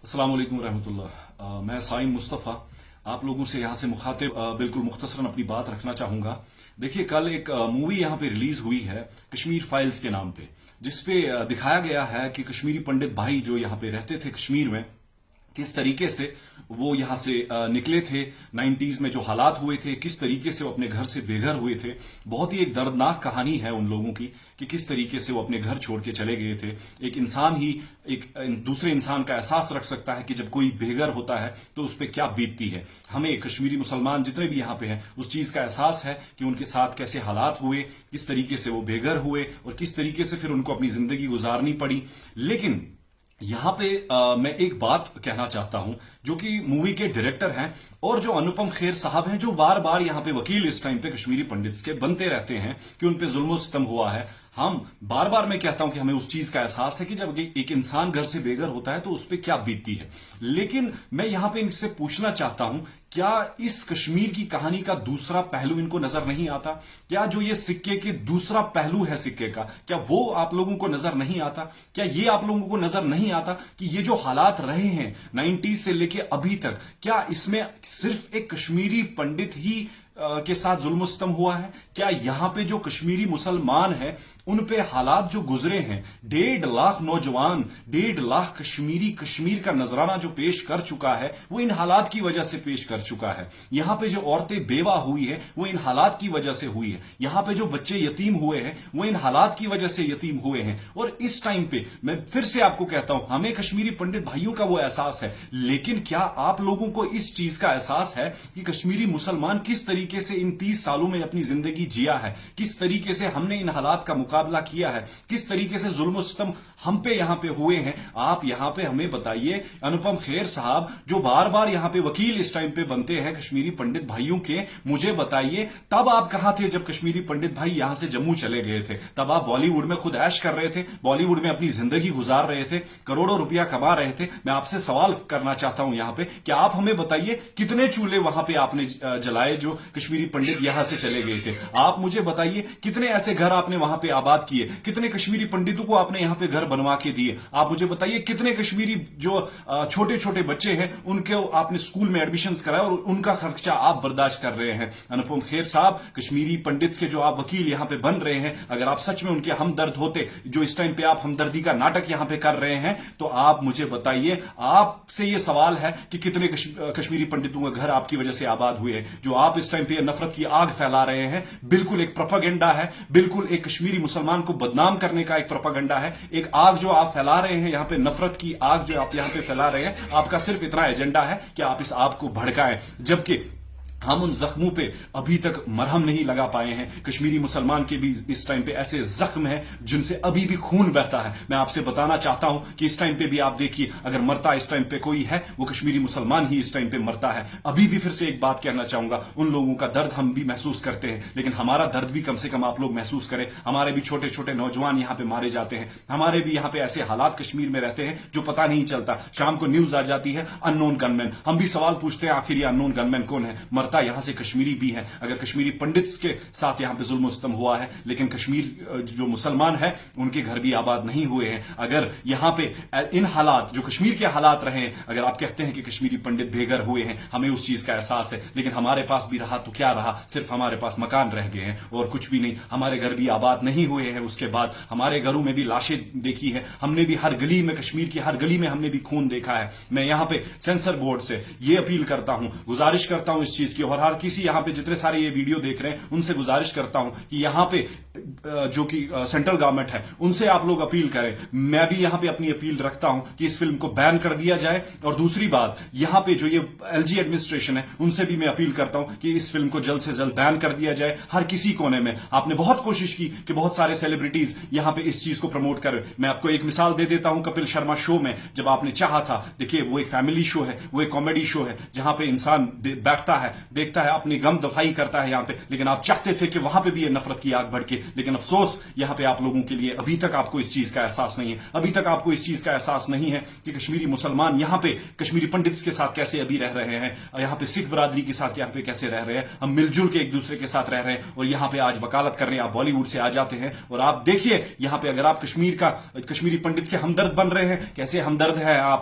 अस्सलाम वालेकुम रहमतुल्लाह। मैं साइम मुस्तफ़ा आप लोगों से यहां से मुखातिब बिल्कुल मुख्तसरन अपनी बात रखना चाहूंगा। देखिए, कल एक मूवी यहां पे रिलीज हुई है कश्मीर फाइल्स के नाम पे, जिसपे दिखाया गया है कि कश्मीरी पंडित भाई जो यहां पे रहते थे कश्मीर में, किस तरीके से वो यहां से निकले थे 90s में, जो हालात हुए थे, किस तरीके से वो अपने घर से बेघर हुए थे। बहुत ही एक दर्दनाक कहानी है उन लोगों की कि किस तरीके से वो अपने घर छोड़ के चले गए थे। एक इंसान ही एक दूसरे इंसान का एहसास रख सकता है कि जब कोई बेघर होता है तो उस पर क्या बीतती है। हमें कश्मीरी मुसलमान जितने भी यहां पे हैं उस चीज का एहसास है कि उनके साथ कैसे हालात हुए, किस तरीके से वो बेघर हुए और किस तरीके से फिर उनको अपनी जिंदगी गुजारनी पड़ी। लेकिन यहां पे मैं एक बात कहना चाहता हूं, जो कि मूवी के डायरेक्टर हैं और जो अनुपम खेर साहब हैं, जो बार बार यहां पे वकील इस टाइम पे कश्मीरी पंडित्स के बनते रहते हैं कि उन पे जुल्म सितम हुआ है। हम बार बार मैं कहता हूं कि हमें उस चीज का एहसास है कि जब एक इंसान घर से बेघर होता है तो उस पर क्या बीतती है। लेकिन मैं यहां पे इनसे पूछना चाहता हूं, क्या इस कश्मीर की कहानी का दूसरा पहलू इनको नजर नहीं आता? क्या जो ये सिक्के के दूसरा पहलू है सिक्के का, क्या वो आप लोगों को नजर नहीं आता? क्या ये आप लोगों को नजर नहीं आता कि ये जो हालात रहे हैं 90s से लेके अभी तक, क्या इसमें सिर्फ एक कश्मीरी पंडित ही के साथ जुल्म सितम हुआ है? क्या यहां पे जो कश्मीरी मुसलमान हैं उन पे हालात जो गुजरे हैं, 1.5 लाख नौजवान, 1.5 लाख कश्मीरी कश्मीर का नजराना जो पेश कर चुका है, वो इन हालात की वजह से पेश कर चुका है। यहां पे जो औरतें बेवा हुई है वो इन हालात की वजह से हुई है। यहां पे जो बच्चे यतीम हुए हैं वो इन हालात की वजह से यतीम हुए हैं। और इस टाइम पे मैं फिर से आपको कहता हूं, हमें कश्मीरी पंडित भाइयों का वो एहसास है, लेकिन क्या आप लोगों को इस चीज का एहसास है कि कश्मीरी मुसलमान किस तरीके से इन 30 सालों में अपनी जिंदगी जिया है, किस तरीके से हमने इन हालात का मुकाबला किया है, किस तरीके से जुल्म सितम हम पे यहां पे हुए हैं? आप यहां पे हमें बताइए। अनुपम खेर साहब जो बार बार यहां पे वकील इस टाइम पे बनते हैं कश्मीरी पंडित भाइयों के, मुझे बताइए तब आप कहां थे जब कश्मीरी पंडित भाई यहां से जम्मू चले गए थे? तब आप बॉलीवुड में खुद ऐश कर रहे थे, बॉलीवुड में अपनी जिंदगी गुजार रहे थे, करोड़ों रुपया कमा रहे थे। मैं आपसे सवाल करना चाहता हूं यहां पे, क्या आप हमें बताइए कितने चूल्हे वहां पे आपने जलाए जो कश्मीरी पंडित यहां से चले गए थे? आप मुझे बताइए कितने ऐसे घर आपने वहां पे आबाद किए, कितने कश्मीरी पंडितों को आपने यहां पे घर बनवा के दिए? आप मुझे बताइए कितने कश्मीरी जो छोटे छोटे बच्चे हैं उनके आपने स्कूल में एडमिशन कराया और उनका खर्चा आप बर्दाश्त कर रहे हैं? अनुपम खेर साहब, कश्मीरी पंडित के जो आप वकील यहां पे बन रहे हैं, अगर आप सच में उनके हमदर्द होते, जो इस टाइम पे आप हमदर्दी का नाटक यहां पे कर रहे हैं, तो आप मुझे बताइए, आपसे यह सवाल है कि कितने कश्मीरी पंडितों का घर आपकी वजह से आबाद हुए हैं? जो आप इस टाइम पे नफरत की आग फैला रहे हैं, बिल्कुल एक प्रोपेगेंडा है, बिल्कुल एक कश्मीरी मुसलमान को बदनाम करने का एक प्रोपेगेंडा है। एक आग जो आप फैला रहे हैं यहां पे, नफरत की आग जो आप यहां पे फैला रहे हैं, आपका सिर्फ इतना एजेंडा है कि आप इस आग को भड़काएं, जबकि हम उन जख्मों पे अभी तक मरहम नहीं लगा पाए हैं। कश्मीरी मुसलमान के भी इस टाइम पे ऐसे जख्म हैं जिनसे अभी भी खून बहता है। मैं आपसे बताना चाहता हूं कि इस टाइम पे भी आप देखिए, अगर मरता इस टाइम पे कोई है वो कश्मीरी मुसलमान ही इस टाइम पे मरता है। अभी भी फिर से एक बात कहना चाहूंगा, उन लोगों का दर्द हम भी महसूस करते हैं, लेकिन हमारा दर्द भी कम से कम आप लोग महसूस करें। हमारे भी छोटे छोटे नौजवान यहां पे मारे जाते हैं, हमारे भी यहां पे ऐसे हालात कश्मीर में रहते हैं जो पता नहीं चलता। शाम को न्यूज आ जाती है अननोन गनमैन, हम भी सवाल पूछते हैं आखिर ये अननोन गनमैन कौन है? मरता यहां से कश्मीरी भी है। अगर कश्मीरी पंडित्स के साथ यहां पे जुल्म सितम हुआ है, लेकिन कश्मीर जो मुसलमान है उनके घर भी आबाद नहीं हुए हैं। अगर यहां पे इन हालात जो कश्मीर के हालात रहे हैं, अगर आप कहते हैं कि कश्मीरी पंडित बेघर हुए हैं, हमें उस चीज का एहसास है, लेकिन हमारे पास भी रहा तो क्या रहा? सिर्फ हमारे पास मकान रह गए हैं और कुछ भी नहीं। हमारे घर भी आबाद नहीं हुए हैं। उसके बाद हमारे घरों में भी लाशें देखी है, हमने भी हर गली में, कश्मीर की हर गली में हमने भी खून देखा है। मैं यहां पे सेंसर बोर्ड से ये अपील करता हूं, गुजारिश करता हूं इस चीज की, और हर किसी यहां पे जितने सारे ये वीडियो देख रहे हैं उनसे गुजारिश करता हूं कि यहां पे जो कि सेंट्रल गवर्नमेंट है उनसे आप लोग अपील करें। मैं भी यहां पे अपनी अपील रखता हूं कि इस फिल्म को बैन कर दिया जाए। और दूसरी बात, यहां पे जो ये एलजी एडमिनिस्ट्रेशन है उनसे भी मैं अपील करता हूं कि इस फिल्म को जल्द से जल्द बैन कर दिया जाए हर किसी कोने में। आपने बहुत कोशिश की कि बहुत सारे सेलिब्रिटीज यहां पे इस चीज को प्रमोट करें। मैं आपको एक मिसाल दे देता हूं, कपिल शर्मा शो में जब आपने चाहा था, देखिए वो एक फैमिली शो है, वो एक कॉमेडी शो है जहां पे इंसान बैठता है, देखता है, अपनी गम दफाई करता है यहां पे, लेकिन आप चाहते थे कि वहां पे भी ये नफरत की आग भड़के। लेकिन अफसोस यहां पे आप लोगों के लिए अभी तक आपको इस चीज का एहसास नहीं है, अभी तक आपको इस चीज का एहसास नहीं है कि कश्मीरी मुसलमान यहां पे कश्मीरी पंडित्स के साथ कैसे अभी रह रहे हैं, यहां पे सिख बरादरी के साथ यहां पे कैसे रह रहे हैं। हम मिलजुल के एक दूसरे के साथ रह रहे हैं और यहां पे आज वकालत करने आप बॉलीवुड से आ जाते हैं और आप देखिए यहां पे अगर आप कश्मीरी पंडित के हमदर्द बन रहे हैं, कैसे हमदर्द है आप।